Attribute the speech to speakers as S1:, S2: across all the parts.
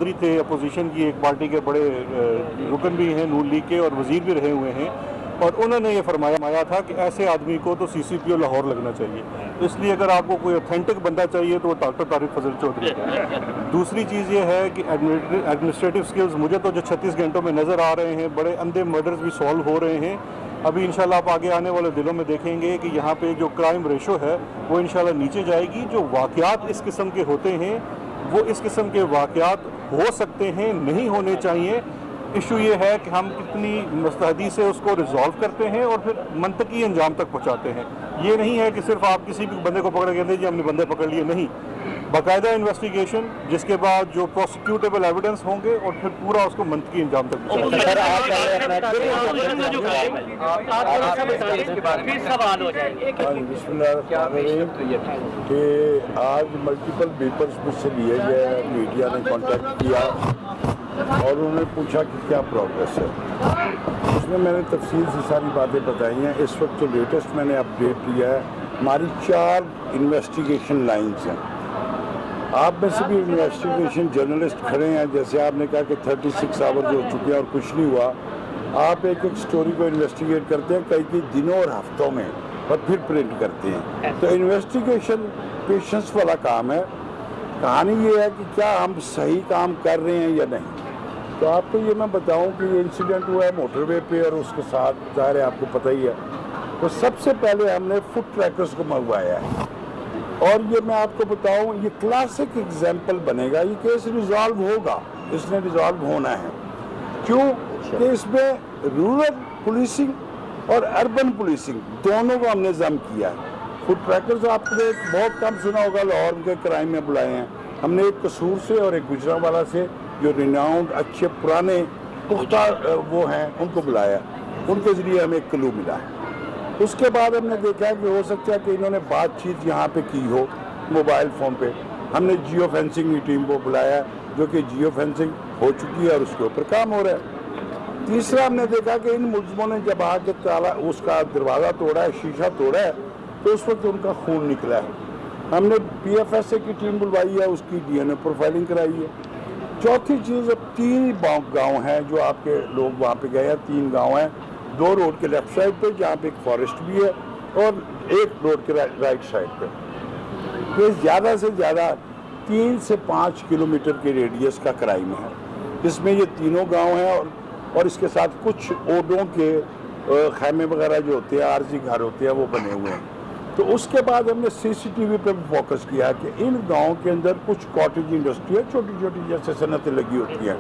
S1: تھے اپوزیشن کی ایک پارٹی کے بڑے رکن بھی ہیں نون لیگ کے اور وزیر بھی رہے ہوئے ہیں، اور انہوں نے یہ فرمایا تھا کہ ایسے آدمی کو تو سی سی پی او لاہور لگنا چاہیے. اس لیے اگر آپ کو کوئی اوتھینٹک بندہ چاہیے تو وہ ڈاکٹر طارق فضل چودھری ہے. دوسری چیز یہ ہے کہ ایڈمنسٹریٹو سکلز مجھے تو جو 36 گھنٹوں میں نظر آ رہے ہیں، بڑے اندھے مرڈرز بھی سالو ہو رہے ہیں. ابھی انشاءاللہ آپ آگے آنے والے دنوں میں دیکھیں گے کہ یہاں پہ جو کرائم ریشو ہے وہ انشاءاللہ نیچے جائے گی. جو واقعات اس قسم کے ہوتے ہیں وہ اس قسم کے واقعات ہو سکتے ہیں، نہیں ہونے چاہیے. ایشو یہ ہے کہ ہم کتنی مستعدی سے اس کو ریزالو کرتے ہیں اور پھر منطقی انجام تک پہنچاتے ہیں. یہ نہیں ہے کہ صرف آپ کسی بھی بندے کو پکڑ کے کہتے ہیں جی ہم نے بندے پکڑ لیے. نہیں، باقاعدہ انویسٹیگیشن جس کے بعد جو پروسیکیوٹیبل ایویڈنس ہوں گے اور پھر پورا اس کو منطقی انجام تک پہنچاتے
S2: ہیں. کہ آج ملٹیپل پیپرز مجھ سے لیے گئے، میڈیا نے کانٹیکٹ کیا اور انہوں نے پوچھا کہ کیا پروگریس ہے. اس میں نے تفصیل سے ساری باتیں بتائی ہیں. اس وقت جو لیٹسٹ میں نے اپڈیٹ کیا ہے، ہماری 4 انویسٹیگیشن لائنز ہیں. آپ میں سے بھی انویسٹیگیشن جرنلسٹ کھڑے ہیں، جیسے آپ نے کہا کہ 36 آورز ہو چکے ہیں اور کچھ نہیں ہوا. آپ ایک سٹوری کو انویسٹیگیٹ کرتے ہیں کئی دنوں اور ہفتوں میں اور پھر پرنٹ کرتے ہیں. تو انویسٹیگیشن پیشنس والا کام ہے. کہانی یہ ہے کہ کیا ہم صحیح کام کر رہے ہیں یا نہیں. تو آپ کو یہ میں بتاؤں کہ یہ انسیڈنٹ ہوا ہے موٹر وے پہ اور اس کے ساتھ ظاہر ہے آپ کو پتہ ہی ہے. تو سب سے پہلے ہم نے فٹ ٹریکرز کو منگوایا ہے، اور یہ میں آپ کو بتاؤں یہ کلاسک ایگزامپل بنے گا. یہ کیس ریزالو ہوگا، اس نے ریزالو ہونا ہے. کیوں کہ اس میں رورل پولیسنگ اور اربن پولیسنگ دونوں کو ہم نے ضم کیا ہے. فٹ ٹریکرز آپ نے بہت کم سنا ہوگا، لاہور کے کرائم میں بلائے ہیں. ہم نے ایک قصور سے اور ایک گجرانوالہ سے جو ریناؤنڈ اچھے پرانے پختہ وہ ہیں ان کو بلایا. ان کے ذریعے ہمیں ایک کلو ملا ہے. اس کے بعد ہم نے دیکھا کہ ہو سکتا ہے کہ انہوں نے بات چیت یہاں پہ کی ہو موبائل فون پہ. ہم نے جیو فینسنگ کی ٹیم کو بلایا جو کہ جیو فینسنگ ہو چکی ہے اور اس کے اوپر کام ہو رہا ہے. تیسرا ہم نے دیکھا کہ ان ملزموں نے جب آ کے تالا اس کا دروازہ توڑا ہے، شیشہ توڑا ہے، تو اس وقت ان کا خون نکلا ہے. ہم نے پی ایف ایس اے کی ٹیم بلوائی ہے، اس کی ڈی این اے پروفائلنگ کرائی ہے. چوتھی چیز، اب 3 گاؤں ہیں جو آپ کے لوگ وہاں پہ گئے ہیں. 3 گاؤں ہیں، 2 روڈ کے لیفٹ سائڈ پہ جہاں پہ ایک فارسٹ بھی ہے اور 1 روڈ کے رائٹ سائڈ پہ. یہ زیادہ سے زیادہ 3 سے 5 کلومیٹر کے ریڈیس کا کرائم ہے. اس میں یہ تینوں گاؤں ہیں اور اس کے ساتھ کچھ اوڈوں کے خیمے وغیرہ جو ہوتے ہیں، عارضی گھر ہوتے ہیں، وہ بنے ہوئے ہیں. تو اس کے بعد ہم نے سی سی ٹی وی پہ فوکس کیا کہ ان گاؤں کے اندر کچھ کاٹیج انڈسٹری ہے، چھوٹی چھوٹی جیسے صنعتیں لگی ہوتی ہیں.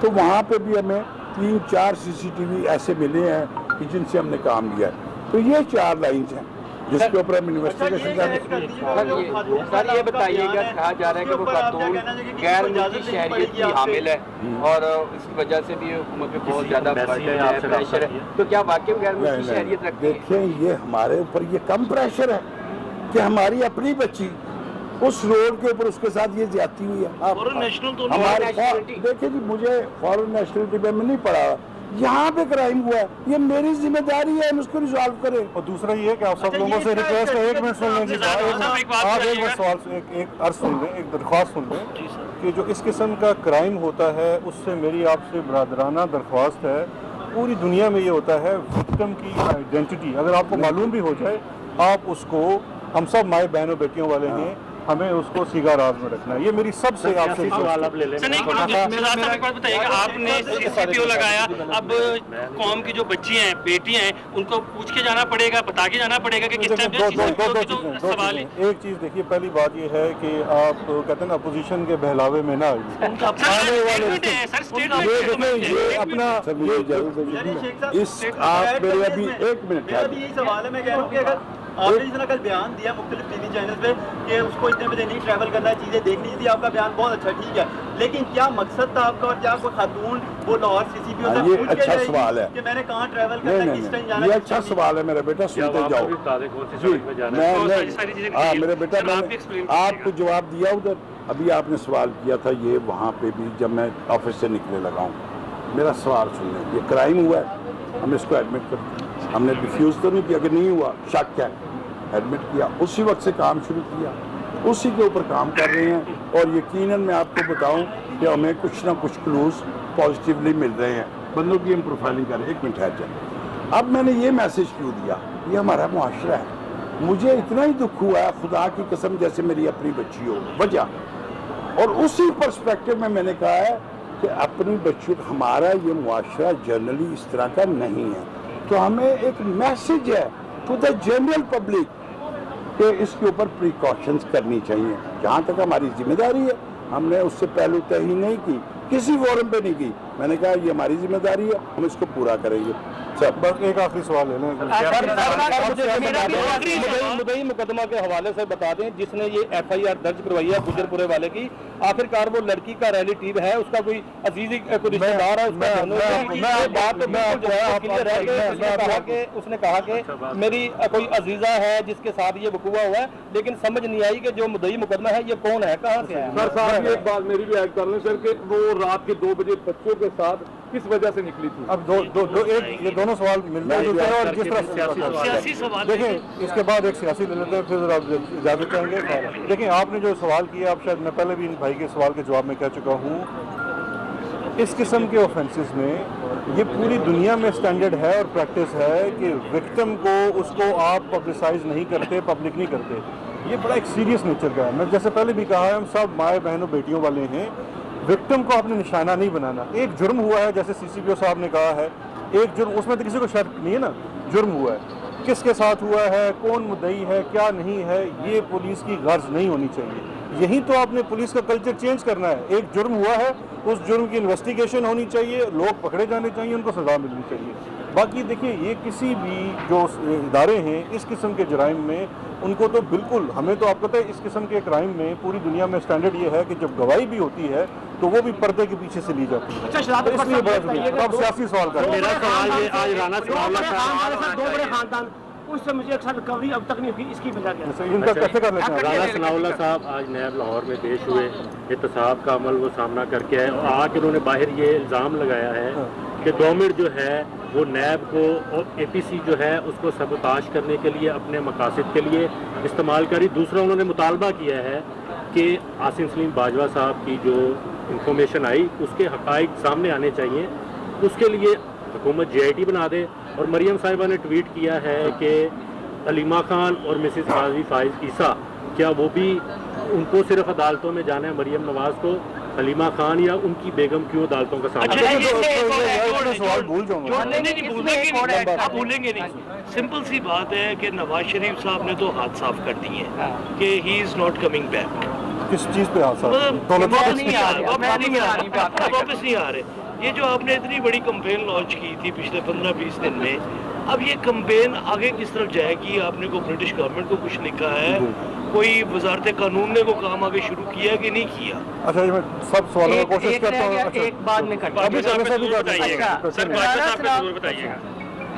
S2: تو وہاں پہ بھی ہمیں 3-4 سی سی ٹی وی ایسے ملے ہیں کہ جن سے ہم نے کام لیا ہے. تو یہ 4 لائنز ہیں جس کے اوپر ہم انویسٹیگیشن کر رہے ہیں.
S3: سر یہ بتائیے گا، کہا جا رہا ہے کہ وہ خاتون غیر ملکی شہریت کی حامل ہے اور اس کی وجہ سے بھی حکومت پہ بہت زیادہ پریشر ہے. تو کیا واقعی غیر ملکی شہریت رکھتی ہے؟
S2: دیکھیں، یہ ہمارے اوپر یہ کم پریشر ہے کہ ہماری اپنی بچی اس روڈ کے اوپر اس کے ساتھ یہ زیادتی ہوئی ہے. دیکھیں جی، مجھے فارن نیشنلٹی پہ میں نہیں پڑھا، یہاں پہ کرائم ہوا ہے، یہ میری ذمہ داری ہے ہم اس کو ریزالو کریں.
S1: اور دوسرا یہ ہے کہ آپ سب لوگوں سے ریکویسٹ ہے، 1 منٹ سن لیں جی، آپ ایک بار سوال ایک عرض سن لیں، ایک درخواست سن لیں کہ جو اس قسم کا کرائم ہوتا ہے اس سے میری آپ سے برادرانہ درخواست ہے. پوری دنیا میں یہ ہوتا ہے، وکٹم کی آئیڈینٹی اگر آپ کو معلوم بھی ہو جائے، آپ اس کو، ہم سب مائیں بہنوں بیٹیوں والے ہیں، ہمیں اس کو سیگا راز میں رکھنا ہے. یہ میری سب سے آپ سے
S4: سوال آپ لے لیں. بتائیے گا، آپ نے سی سی پی او لگایا، اب قوم کی جو بچیاں ہیں، بیٹیاں ہیں، ان کو پوچھ کے جانا پڑے گا، بتا کے جانا پڑے گا کہ کس ٹائم سوال ہے.
S1: ایک چیز دیکھیے، پہلی بات یہ ہے کہ آپ کہتے ہیں نا اپوزیشن کے بہلاوے میں نہ آئیے. یہ اپنا
S2: اس آپ میرے ابھی 1 منٹ
S5: یہی سوال ہے. میں کہہ رہا ہوں کہ اگر آپ نے جس طرح کل بیان دیا مختلف ٹی وی چینل پہ کہ اس کو اتنے بجے نہیں ٹریول کرنا ہے، چیزیں دیکھنی چاہیے، آپ کا بیان بہت اچھا، ٹھیک ہے، لیکن کیا مقصد تھا آپ کا اور کیا کوئی خاتون وہ لاہور سی سی پی او سے پوچھ کے
S2: اچھا سوال ہے
S5: کہ میں نے کہاں ٹریول کرنا ہے، کس ٹائم جانا ہے؟
S2: یہ اچھا سوال ہے میرا بیٹا، سنتے جاؤ. میرا بیٹا، میں نے آپ کو جواب دیا ادھر. ابھی آپ نے سوال کیا تھا یہ وہاں پہ بھی جب میں آفس سے نکلنے لگا ہوں. میرا سوال سن لیں، یہ کرائم ہوا ہے، ہم اس کو ایڈمٹ کرتے ہیں. ہم نے ڈیفیوز تو نہیں کیا کہ نہیں ہوا، شک ہے، ایڈمٹ کیا، اسی وقت سے کام شروع کیا، اسی کے اوپر کام کر رہے ہیں. اور یقیناً میں آپ کو بتاؤں کہ ہمیں کچھ نہ کچھ کلوز پازیٹیولی مل رہے ہیں، بندوں کی ہم پروفائلنگ کریں. ایک منٹ ٹھہر جائیں. اب میں نے یہ میسج کیوں دیا؟ یہ ہمارا معاشرہ ہے. مجھے اتنا ہی دکھ ہوا ہے خدا کی قسم جیسے میری اپنی بچی ہو وجہ، اور اسی پرسپیکٹو میں نے کہا ہے کہ اپنی بچی، ہمارا یہ معاشرہ جنرلی اس طرح کا نہیں ہے، تو ہمیں ایک میسج ہے ٹو دا جنرل پبلک کہ اس کے اوپر پریکاشنز کرنی چاہیے. جہاں تک ہماری ذمہ داری ہے ہم نے اس سے پہلو طے نہیں کی، کسی فورم پہ نہیں کی. میں نے کہا یہ ہماری ذمہ داری ہے، ہم اس کو پورا کریں گے.
S1: بس ایک آخری سوال ہے
S6: مدعی مقدمہ کے حوالے سے بتا دیں جس نے یہ ایف آئی آر درج کروائی ہے گجر پورے والے کی، آخرکار وہ لڑکی کا ریلیٹیو ہے، اس کا کوئی عزیزی کوئی رشتہ دار ہے، اس نے کہا کہ میری کوئی عزیزہ ہے جس کے ساتھ یہ وقوع ہوا ہے، لیکن سمجھ نہیں آئی کہ جو مدعی مقدمہ ہے یہ کون ہے، کہاں سے ہے.
S7: سر صاحب ایک بات میری بھی ایڈ کر لیں سر کہ وہ رات کے 2 بجے بچوں کے ساتھ کس وجہ سے نکلی تھی؟
S1: اب یہ دونوں سوال ملتے ہیں اور جس طرح
S4: سیاسی سوال
S1: دیکھیں اس کے بعد ایک سیاسی لے لیتے ہیں پھر آپ اجازت چاہیں گے. دیکھیں آپ نے جو سوال کیا، اب شاید میں پہلے بھی ان بھائی کے سوال کے جواب میں کہہ چکا ہوں، اس قسم کے آفینسز میں یہ پوری دنیا میں اسٹینڈرڈ ہے اور پریکٹس ہے کہ وکٹم کو اس کو آپ پبلسائز نہیں کرتے، پبلک نہیں کرتے. یہ بڑا ایک سیریس نیچر کا ہے. میں جیسے پہلے بھی کہا ہے ہم سب مائیں بہنوں بیٹیوں والے ہیں. وکٹم کو آپ نے نشانہ نہیں بنانا. ایک جرم ہوا ہے جیسے سی سی پی او صاحب نے کہا ہے، ایک جرم اس میں تو کسی کو شک نہیں ہے نا، جرم ہوا ہے، کس کے ساتھ ہوا ہے، کون مدعی ہے، کیا نہیں ہے، یہ پولیس کی غرض نہیں ہونی چاہیے. یہی تو آپ نے پولیس کا کلچر چینج کرنا ہے. ایک جرم ہوا ہے، اس جرم کی انویسٹیگیشن ہونی چاہیے، لوگ پکڑے جانے چاہیے، ان کو سزا ملنی چاہیے. باقی دیکھیے یہ کسی بھی جو ادارے ہیں اس قسم کے جرائم میں ان کو تو بالکل، ہمیں تو آپ پتہ ہے اس قسم کے کرائم میں پوری دنیا میں اسٹینڈرڈ یہ ہے کہ جب گواہی بھی ہوتی ہے تو وہ بھی پردے کے پیچھے سے لی جاتی ہے. اس لیے بڑا ضروری ہے. اب سیاسی سوال کر رہے
S6: میرا سوال یہ آج رانا خان اس سے مجھے اکثر ریکوری اب تک نہیں ہوئی، اس کی وجہ کیا ہے؟
S1: ان کا کیسے کر لیتے ہیں؟
S8: رانا ثناء اللہ صاحب آج نیب لاہور میں پیش ہوئے، احتساب کا عمل وہ سامنا کر کے آئے اور آ کے انہوں نے باہر یہ الزام لگایا ہے کہ گورنمنٹ جو ہے وہ نیب کو اور اے پی سی جو ہے اس کو سبوتاژ کرنے کے لیے اپنے مقاصد کے لیے استعمال کری. دوسرا انہوں نے مطالبہ کیا ہے کہ عاصم سلیم باجوہ صاحب کی جو انفارمیشن آئی اس کے حقائق سامنے آنے چاہیے، اس کے لیے حکومت جے آئی ٹی بنا دے. اور مریم صاحبہ نے ٹویٹ کیا ہے کہ حلیمہ خان اور مسز قاضی فائز عیسیٰ کیا وہ بھی ان کو صرف عدالتوں میں جانا ہے، مریم نواز کو، حلیمہ خان یا ان کی بیگم کیوں عدالتوں کا سامنا؟
S1: سوال بھول جاؤں گا.
S4: آپ بھولیں گے نہیں. سمپل سی بات ہے کہ نواز شریف صاحب نے تو ہاتھ صاف کر دیے ہیں کہ ہی از ناٹ کمنگ بیک.
S1: کس چیز پہ حادثہ؟
S4: واپس نہیں آ رہے. یہ جو آپ نے اتنی بڑی کمپین لانچ کی تھی پچھلے 15-20 دن میں، اب یہ کمپین آگے کس طرف جائے گی؟ آپ نے کوئی برٹش گورنمنٹ کو کچھ لکھا ہے، کوئی وزارت قانون نے وہ کام آگے شروع کیا کہ نہیں کیا؟
S1: اچھا میں سب سوالوں میں کوشش کرتا ہوں.
S9: ایک بات میں کرتا ہوں.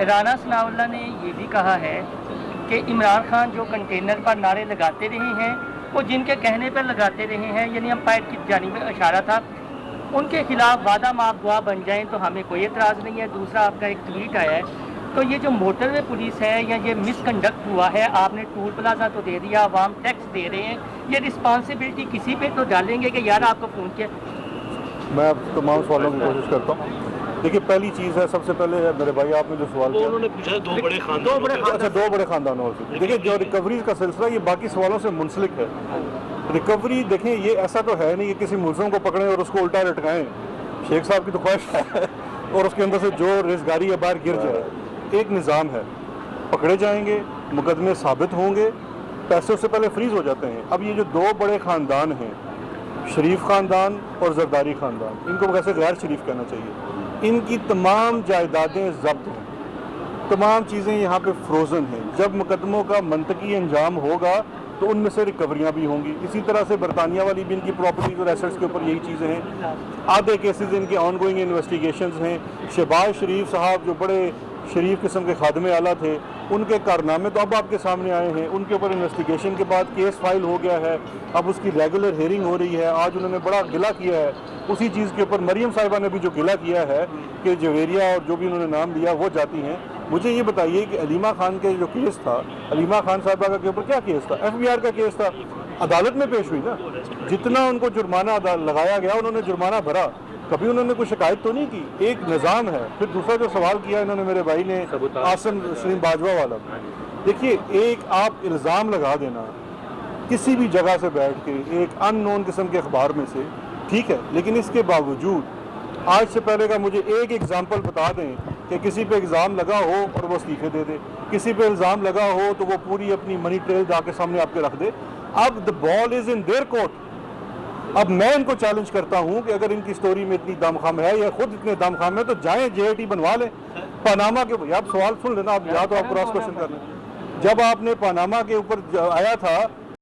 S9: رانا ثناء اللہ نے یہ بھی کہا ہے کہ عمران خان جو کنٹینر پر نعرے لگاتے رہے ہیں وہ جن کے کہنے پر لگاتے رہے ہیں، یعنی امپائر کی جانب اشارہ تھا، ان کے خلاف وعدہ معاف گواہ بن جائیں تو ہمیں کوئی اعتراض نہیں ہے. دوسرا آپ کا ایک ٹویٹ آیا ہے، تو یہ جو موٹر وے پولیس ہے یا یہ مس کنڈکٹ ہوا ہے، آپ نے ٹول پلازا تو دے دیا، عوام ٹیکس دے رہے ہیں، یہ رسپانسبلٹی کسی پہ تو ڈالیں گے کہ یار آپ کو فون کیا.
S1: میں تمام سوالوں کی کوشش کرتا ہوں. دیکھیے پہلی چیز ہے، سب سے پہلے میرے بھائی آپ نے جو سوال کیا،
S4: انہوں نے پوچھا دو بڑے
S1: خاندانوں سے. دیکھیے جو ریکوری کا سلسلہ یہ باقی سوالوں سے منسلک ہے. ریکوری دیکھیں یہ ایسا تو ہے نہیں کہ کسی ملزم کو پکڑیں اور اس کو الٹا لٹکائیں. شیخ صاحب کی تو خواہش ہے اور اس کے اندر سے جو ریزگاری ہے باہر گر جائے. ایک نظام ہے، پکڑے جائیں گے، مقدمے ثابت ہوں گے، پیسے اس سے پہلے فریز ہو جاتے ہیں. اب یہ جو دو بڑے خاندان ہیں، شریف خاندان اور زرداری خاندان، ان کو ویسے غیر شریف کہنا چاہیے، ان کی تمام جائیدادیں ضبط ہیں، تمام چیزیں یہاں پہ فروزن ہیں. جب مقدموں کا منطقی انجام ہوگا تو ان میں سے ریکوریاں بھی ہوں گی. اسی طرح سے برطانیہ والی بھی ان کی پراپرٹیز اور ایسٹس کے اوپر یہی چیزیں ہیں. آدھے کیسز ان کے آن گوئنگ انویسٹیگیشنز ہیں. شہباز شریف صاحب جو بڑے شریف قسم کے خادم اعلیٰ تھے، ان کے کارنامے تو اب آپ کے سامنے آئے ہیں. ان کے اوپر انویسٹیگیشن کے بعد کیس فائل ہو گیا ہے، اب اس کی ریگولر ہیئرنگ ہو رہی ہے. آج انہوں نے بڑا گلہ کیا ہے اسی چیز کے اوپر. مریم صاحبہ نے بھی جو گلہ کیا ہے کہ جویریہ اور جو بھی انہوں نے نام لیا وہ جاتی ہیں. مجھے یہ بتائیے کہ حلیمہ خان کے جو کیس تھا، حلیمہ خان صاحبہ کے اوپر کیا کیس تھا؟ ایف بی آر کا کیس تھا. عدالت میں پیش ہوئی نا, جتنا ان کو جرمانہ لگایا گیا انہوں نے جرمانہ بھرا, کبھی انہوں نے کوئی شکایت تو نہیں کی. ایک نظام ہے. پھر دوسرا جو سوال کیا انہوں نے میرے بھائی نے عاصم سلیم باجوہ والا, دیکھیے ایک آپ الزام لگا دینا کسی بھی جگہ سے بیٹھ کے ایک ان نون قسم کے اخبار میں سے, ٹھیک ہے, لیکن اس کے باوجود آج سے پہلے کا مجھے ایک ایگزامپل بتا دیں کہ کسی پہ الزام لگا ہو اور وہ استعفے دے دے, کسی پہ الزام لگا ہو تو وہ پوری اپنی منی ٹریل جا کے سامنے آپ کے رکھ دے. اب دا بال از ان دیئر کورٹ. اب میں ان کو چیلنج کرتا ہوں کہ اگر ان کی سٹوری میں اتنی دم خم ہے یا خود اتنے دم خم ہے تو جائیں JIT بنوا لیں. پاناما کے آپ سوال سن لینا, آپ یا تو آپ کراس کوشچن کر لیں. جب آپ نے پاناما کے اوپر آیا تھا